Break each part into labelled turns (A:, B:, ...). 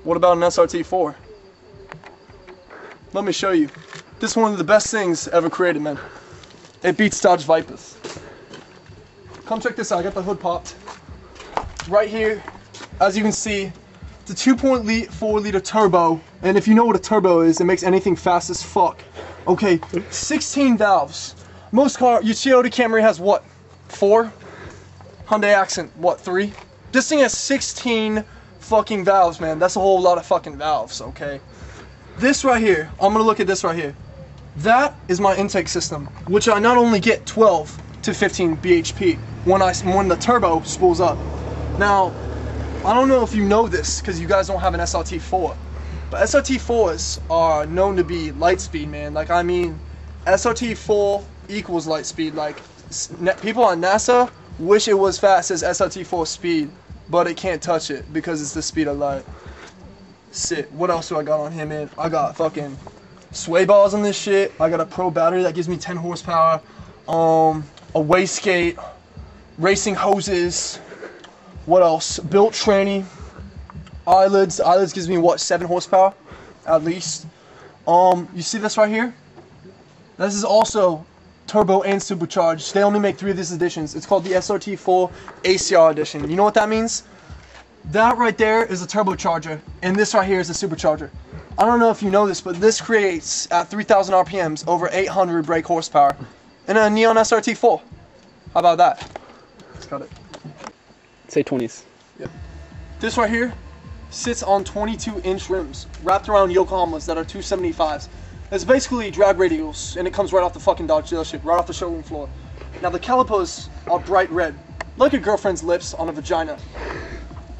A: What about an SRT-4? Let me show you. This is one of the best things ever created, man. It beats Dodge Vipers. Come check this out. I got the hood popped. Right here, as you can see, it's a 2.4 liter turbo. And if you know what a turbo is, it makes anything fast as fuck. Okay, 16 valves. Most car, your Toyota Camry has what? 4? Hyundai Accent, what, 3? This thing has 16 fucking valves, man. That's a whole lot of fucking valves, okay? This right here, I'm gonna look at this right here. That is my intake system, which I not only get 12 to 15 bhp when the turbo spools up. Now, I don't know if you know this because you guys don't have an SRT-4, but SRT-4s are known to be light speed, man. Like, I mean, SRT-4 equals light speed. Like, people on NASA wish it was fast as SRT-4 speed, but it can't touch it because it's the speed of light. Sit. What else do I got on here, man? I got fucking sway bars on this shit. I got a pro battery that gives me 10 horsepower. A wastegate, racing hoses. What else? Built tranny. Eyelids. Eyelids gives me what, 7 horsepower at least. You see this right here? This is also turbo and supercharged. They only make 3 of these editions. It's called the SRT-4 ACR edition. You know what that means? That right there is a turbocharger, and this right here is a supercharger. I don't know if you know this, but this creates at 3,000 RPMs over 800 brake horsepower in a neon SRT-4. How about that? Let's cut it.
B: Say 20s.
A: Yep. This right here sits on 22-inch rims wrapped around Yokohamas that are 275s. It's basically drag radials, and it comes right off the fucking Dodge dealership, right off the showroom floor. Now the calipers are bright red, like your girlfriend's lips on a vagina.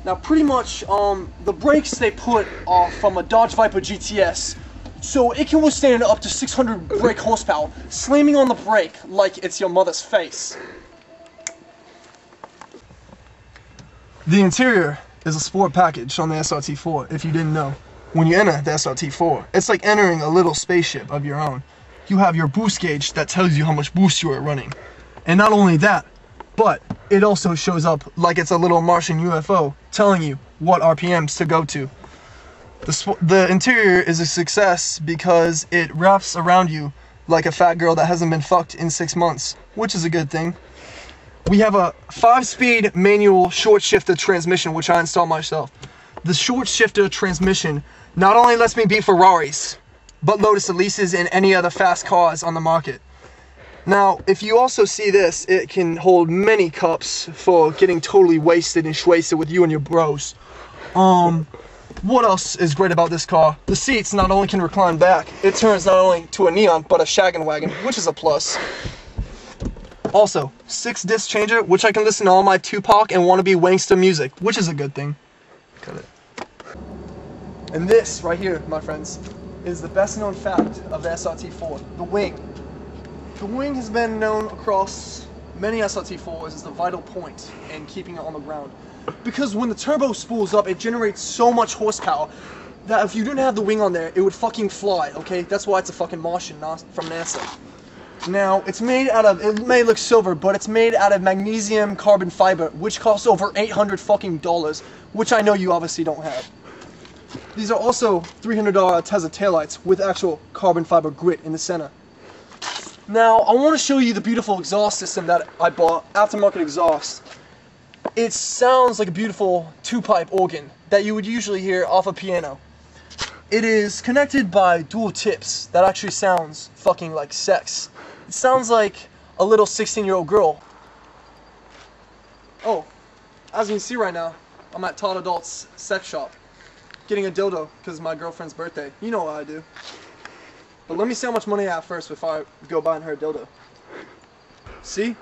A: Now pretty much, the brakes they put are from a Dodge Viper GTS, so it can withstand up to 600 brake horsepower, slamming on the brake like it's your mother's face. The interior is a sport package on the SRT-4, if you didn't know. When you enter the SRT-4, it's like entering a little spaceship of your own. You have your boost gauge that tells you how much boost you are running. And not only that, but it also shows up like it's a little Martian UFO telling you what RPMs to go to. The interior is a success because it wraps around you like a fat girl that hasn't been fucked in 6 months, which is a good thing. We have a 5-speed manual short shifter transmission, which I installed myself. The short shifter transmission not only lets me beat Ferraris, but Lotus Elises and any other fast cars on the market. Now, if you also see this, it can hold many cups for getting totally wasted and schwasted with you and your bros. What else is great about this car? The seats not only can recline back, it turns not only to a neon, but a shaggin' wagon, which is a plus. Also, 6-disc changer, which I can listen to all my Tupac and wannabe Wangsta music, which is a good thing. Cut it. And this right here, my friends, is the best known fact of the SRT-4, the wing. The wing has been known across many SRT-4s as the vital point in keeping it on the ground. Because when the turbo spools up, it generates so much horsepower that if you didn't have the wing on there, it would fucking fly, okay? That's why it's a fucking Martian, not from NASA. Now, it's made out of, it may look silver, but it's made out of magnesium carbon fiber, which costs over $800 fucking dollars, which I know you obviously don't have. These are also $300 Tesla taillights with actual carbon fiber grit in the center. Now, I want to show you the beautiful exhaust system that I bought, aftermarket exhaust. It sounds like a beautiful 2-pipe organ that you would usually hear off a piano. It is connected by dual tips that actually sounds fucking like sex. It sounds like a little 16-year-old girl. Oh, as you can see right now, I'm at Todd Adult's sex shop, getting a dildo because it's my girlfriend's birthday. You know what I do. But let me see how much money I have first before I go buying her a dildo. See?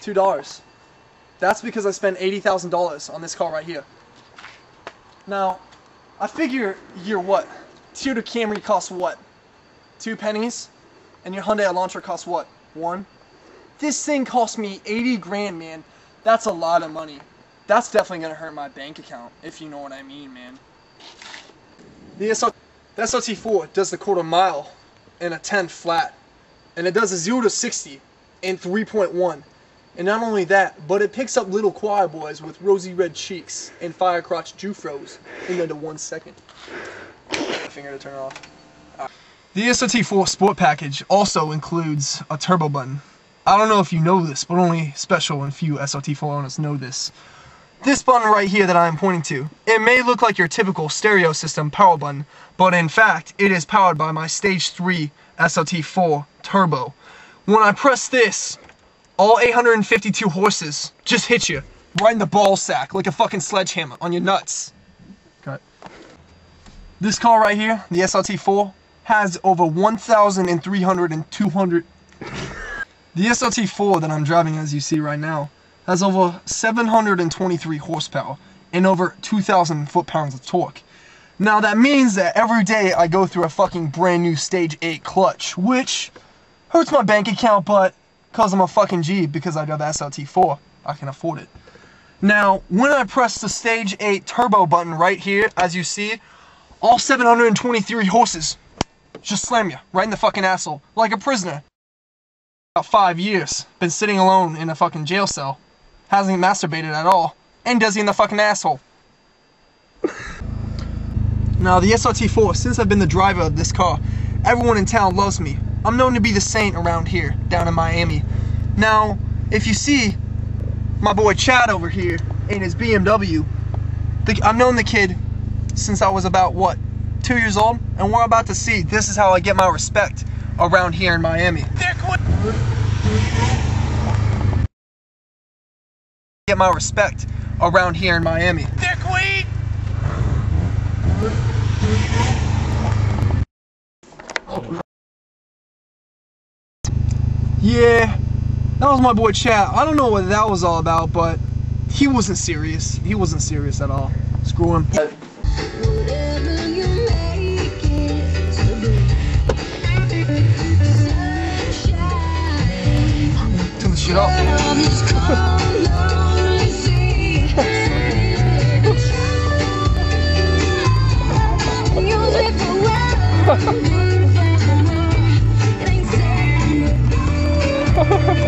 A: $2. That's because I spent $80,000 on this car right here. Now, I figure your what? Toyota Camry costs what? 2 pennies? And your Hyundai Elantra costs what? 1? This thing cost me 80 grand, man. That's a lot of money. That's definitely gonna hurt my bank account, if you know what I mean, man. The SRT-4 does the quarter mile in a 10 flat, and it does a 0 to 60 in 3.1. And not only that, but it picks up little choir boys with rosy red cheeks and fire crotch jufros in under 1 second. Finger to turn it off. The SRT-4 Sport Package also includes a turbo button. I don't know if you know this, but only special and few SRT-4 owners know this. This button right here that I am pointing to, it may look like your typical stereo system power button, but in fact, it is powered by my Stage 3 SRT-4 Turbo. When I press this, all 852 horses just hit you right in the ball sack like a fucking sledgehammer on your nuts. Cut. This car right here, the SRT-4, has over 1,300 and 200. The SRT-4 that I'm driving, as you see right now, has over 723 horsepower and over 2,000 foot-pounds of torque. Now that means that every day I go through a fucking brand new Stage 8 clutch, which hurts my bank account, but because I'm a fucking G, because I drive the SRT-4, I can afford it. Now, when I press the Stage 8 turbo button right here, as you see, all 723 horses just slam you right in the fucking asshole, like a prisoner. About 5 years, been sitting alone in a fucking jail cell, hasn't masturbated at all, and does he in the fucking asshole. Now, the SRT-4, since I've been the driver of this car, everyone in town loves me. I'm known to be the saint around here, down in Miami. Now, if you see my boy Chad over here in his BMW, I've known the kid since I was about, what, 2 years old? And we're about to see, this is how I get my respect around here in Miami. Get my respect around here in Miami. Dickweed! Yeah, that was my boy Chad. I don't know what that was all about, but he wasn't serious. He wasn't serious at all. Screw him. Turn the shit up. Ha ha ha.